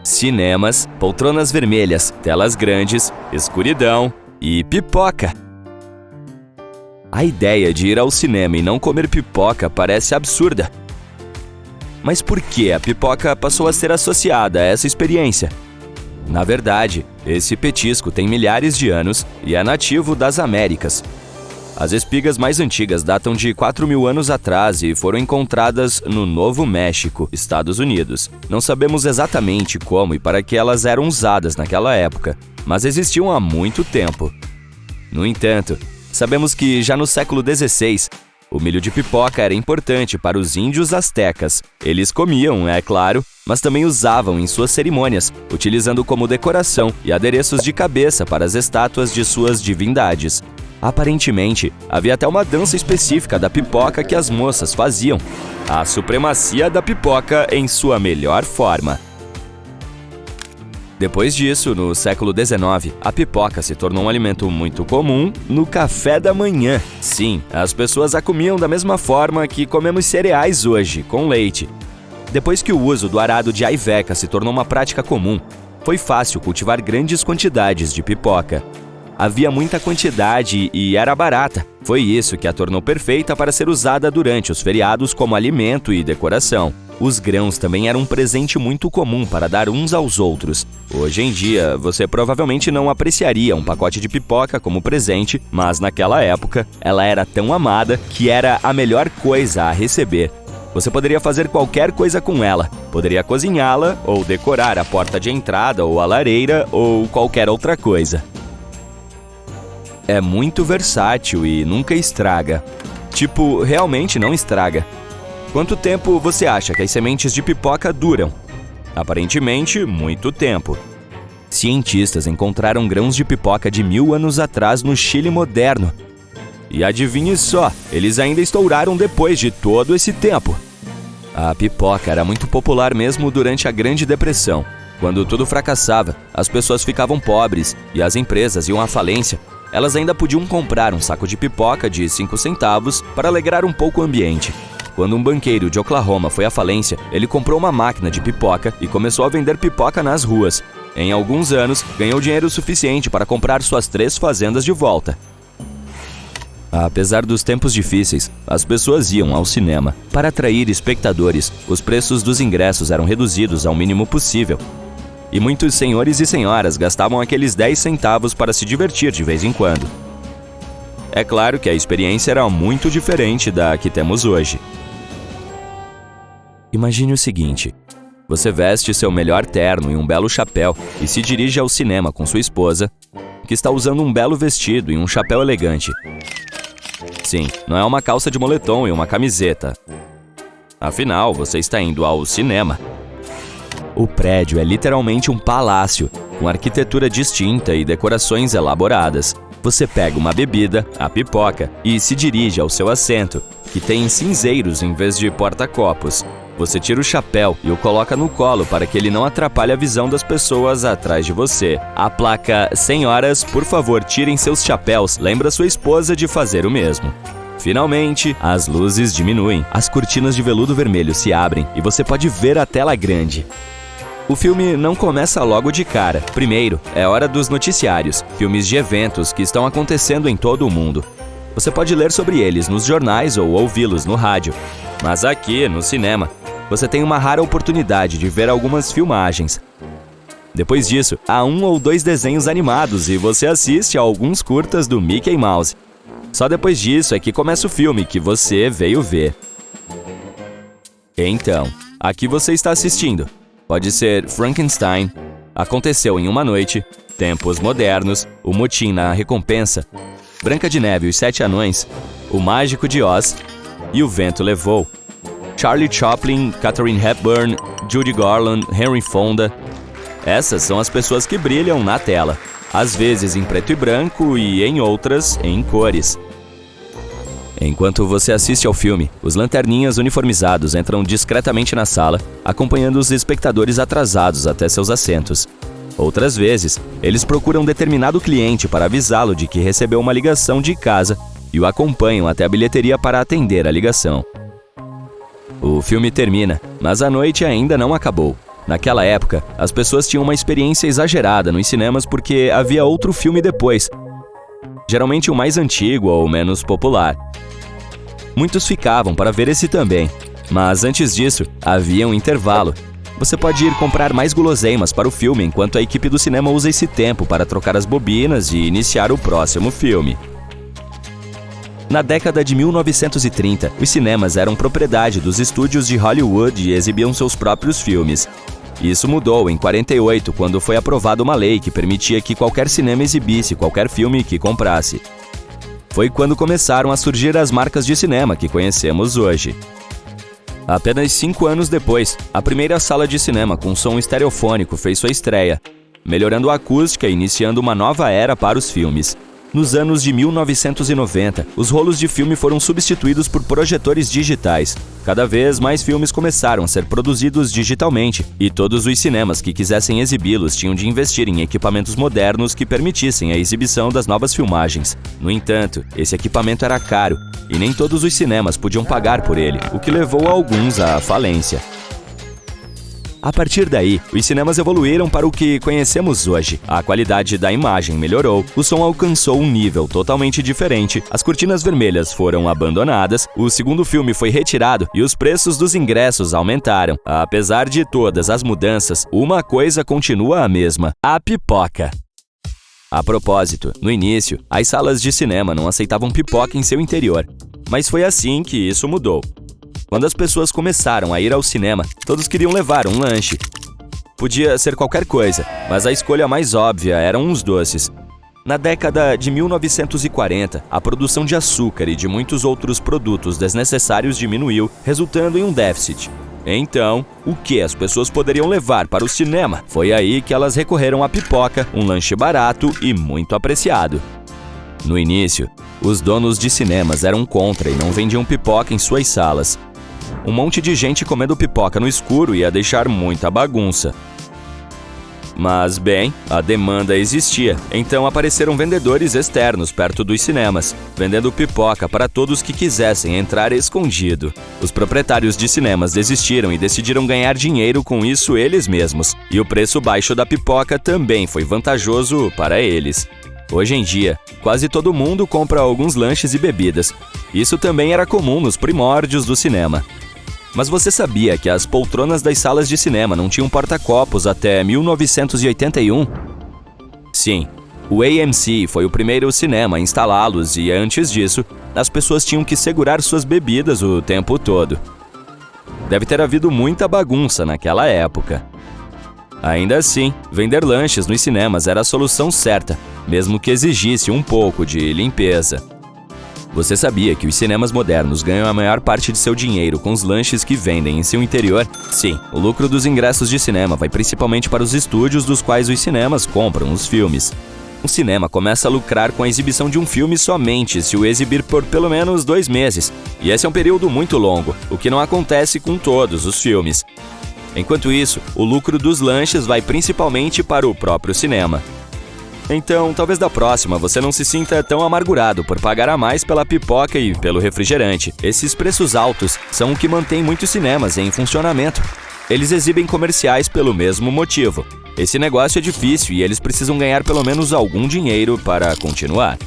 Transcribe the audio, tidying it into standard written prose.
cinemas, poltronas vermelhas, telas grandes, escuridão e pipoca. A ideia de ir ao cinema e não comer pipoca parece absurda. Mas por que a pipoca passou a ser associada a essa experiência? Na verdade, esse petisco tem milhares de anos e é nativo das Américas. As espigas mais antigas datam de 4.000 anos atrás e foram encontradas no Novo México, Estados Unidos. Não sabemos exatamente como e para que elas eram usadas naquela época, mas existiam há muito tempo. No entanto, sabemos que já no século XVI, o milho de pipoca era importante para os índios astecas. Eles comiam, é claro, mas também usavam em suas cerimônias, utilizando como decoração e adereços de cabeça para as estátuas de suas divindades. Aparentemente, havia até uma dança específica da pipoca que as moças faziam. A supremacia da pipoca em sua melhor forma. Depois disso, no século XIX, a pipoca se tornou um alimento muito comum no café da manhã. Sim, as pessoas a comiam da mesma forma que comemos cereais hoje, com leite. Depois que o uso do arado de aiveca se tornou uma prática comum, foi fácil cultivar grandes quantidades de pipoca. Havia muita quantidade e era barata. Foi isso que a tornou perfeita para ser usada durante os feriados como alimento e decoração. Os grãos também eram um presente muito comum para dar uns aos outros. Hoje em dia, você provavelmente não apreciaria um pacote de pipoca como presente, mas naquela época, ela era tão amada que era a melhor coisa a receber. Você poderia fazer qualquer coisa com ela. Poderia cozinhá-la, ou decorar a porta de entrada, ou a lareira, ou qualquer outra coisa. É muito versátil e nunca estraga. Tipo, realmente não estraga. Quanto tempo você acha que as sementes de pipoca duram? Aparentemente, muito tempo. Cientistas encontraram grãos de pipoca de 1000 anos atrás no Chile moderno. E adivinhe só, eles ainda estouraram depois de todo esse tempo. A pipoca era muito popular mesmo durante a Grande Depressão. Quando tudo fracassava, as pessoas ficavam pobres e as empresas iam à falência. Elas ainda podiam comprar um saco de pipoca de 5 centavos para alegrar um pouco o ambiente. Quando um banqueiro de Oklahoma foi à falência, ele comprou uma máquina de pipoca e começou a vender pipoca nas ruas. Em alguns anos, ganhou dinheiro suficiente para comprar suas 3 fazendas de volta. Apesar dos tempos difíceis, as pessoas iam ao cinema. Para atrair espectadores, os preços dos ingressos eram reduzidos ao mínimo possível. E muitos senhores e senhoras gastavam aqueles 10 centavos para se divertir de vez em quando. É claro que a experiência era muito diferente da que temos hoje. Imagine o seguinte: você veste seu melhor terno e um belo chapéu e se dirige ao cinema com sua esposa, que está usando um belo vestido e um chapéu elegante. Sim, não é uma calça de moletom e uma camiseta. Afinal, você está indo ao cinema. O prédio é literalmente um palácio, com arquitetura distinta e decorações elaboradas. Você pega uma bebida, a pipoca, e se dirige ao seu assento, que tem cinzeiros em vez de porta-copos. Você tira o chapéu e o coloca no colo para que ele não atrapalhe a visão das pessoas atrás de você. A placa "Senhoras, por favor, tirem seus chapéus" lembra sua esposa de fazer o mesmo. Finalmente, as luzes diminuem, as cortinas de veludo vermelho se abrem e você pode ver a tela grande. O filme não começa logo de cara. Primeiro, é hora dos noticiários, filmes de eventos que estão acontecendo em todo o mundo. Você pode ler sobre eles nos jornais ou ouvi-los no rádio. Mas aqui, no cinema, você tem uma rara oportunidade de ver algumas filmagens. Depois disso, há 1 ou 2 desenhos animados e você assiste a alguns curtas do Mickey Mouse. Só depois disso é que começa o filme que você veio ver. Então, aqui você está assistindo. Pode ser Frankenstein, Aconteceu em uma Noite, Tempos Modernos, O Motim na Recompensa, Branca de Neve e os 7 Anões, O Mágico de Oz e O Vento Levou, Charlie Chaplin, Katharine Hepburn, Judy Garland, Henry Fonda. Essas são as pessoas que brilham na tela, às vezes em preto e branco e em outras em cores. Enquanto você assiste ao filme, os lanterninhas uniformizados entram discretamente na sala, acompanhando os espectadores atrasados até seus assentos. Outras vezes, eles procuram determinado cliente para avisá-lo de que recebeu uma ligação de casa e o acompanham até a bilheteria para atender a ligação. O filme termina, mas a noite ainda não acabou. Naquela época, as pessoas tinham uma experiência exagerada nos cinemas porque havia outro filme depois, geralmente o mais antigo ou menos popular. Muitos ficavam para ver esse também, mas antes disso, havia um intervalo. Você pode ir comprar mais guloseimas para o filme enquanto a equipe do cinema usa esse tempo para trocar as bobinas e iniciar o próximo filme. Na década de 1930, os cinemas eram propriedade dos estúdios de Hollywood e exibiam seus próprios filmes. Isso mudou em 48, quando foi aprovada uma lei que permitia que qualquer cinema exibisse qualquer filme que comprasse. Foi quando começaram a surgir as marcas de cinema que conhecemos hoje. Apenas 5 anos depois, a primeira sala de cinema com som estereofônico fez sua estreia, melhorando a acústica e iniciando uma nova era para os filmes. Nos anos de 1990, os rolos de filme foram substituídos por projetores digitais. Cada vez mais filmes começaram a ser produzidos digitalmente, e todos os cinemas que quisessem exibi-los tinham de investir em equipamentos modernos que permitissem a exibição das novas filmagens. No entanto, esse equipamento era caro, e nem todos os cinemas podiam pagar por ele, o que levou alguns à falência. A partir daí, os cinemas evoluíram para o que conhecemos hoje. A qualidade da imagem melhorou, o som alcançou um nível totalmente diferente, as cortinas vermelhas foram abandonadas, o segundo filme foi retirado e os preços dos ingressos aumentaram. Apesar de todas as mudanças, uma coisa continua a mesma: a pipoca. A propósito, no início, as salas de cinema não aceitavam pipoca em seu interior, mas foi assim que isso mudou. Quando as pessoas começaram a ir ao cinema, todos queriam levar um lanche. Podia ser qualquer coisa, mas a escolha mais óbvia eram os doces. Na década de 1940, a produção de açúcar e de muitos outros produtos desnecessários diminuiu, resultando em um déficit. Então, o que as pessoas poderiam levar para o cinema? Foi aí que elas recorreram à pipoca, um lanche barato e muito apreciado. No início, os donos de cinemas eram contra e não vendiam pipoca em suas salas. Um monte de gente comendo pipoca no escuro ia deixar muita bagunça. Mas, bem, a demanda existia, então apareceram vendedores externos perto dos cinemas, vendendo pipoca para todos que quisessem entrar escondido. Os proprietários de cinemas desistiram e decidiram ganhar dinheiro com isso eles mesmos, e o preço baixo da pipoca também foi vantajoso para eles. Hoje em dia, quase todo mundo compra alguns lanches e bebidas. Isso também era comum nos primórdios do cinema. Mas você sabia que as poltronas das salas de cinema não tinham porta-copos até 1981? Sim, o AMC foi o primeiro cinema a instalá-los e, antes disso, as pessoas tinham que segurar suas bebidas o tempo todo. Deve ter havido muita bagunça naquela época. Ainda assim, vender lanches nos cinemas era a solução certa, mesmo que exigisse um pouco de limpeza. Você sabia que os cinemas modernos ganham a maior parte de seu dinheiro com os lanches que vendem em seu interior? Sim, o lucro dos ingressos de cinema vai principalmente para os estúdios dos quais os cinemas compram os filmes. Um cinema começa a lucrar com a exibição de um filme somente se o exibir por pelo menos 2 meses, e esse é um período muito longo, o que não acontece com todos os filmes. Enquanto isso, o lucro dos lanches vai principalmente para o próprio cinema. Então, talvez da próxima você não se sinta tão amargurado por pagar a mais pela pipoca e pelo refrigerante. Esses preços altos são o que mantém muitos cinemas em funcionamento. Eles exibem comerciais pelo mesmo motivo. Esse negócio é difícil e eles precisam ganhar pelo menos algum dinheiro para continuar.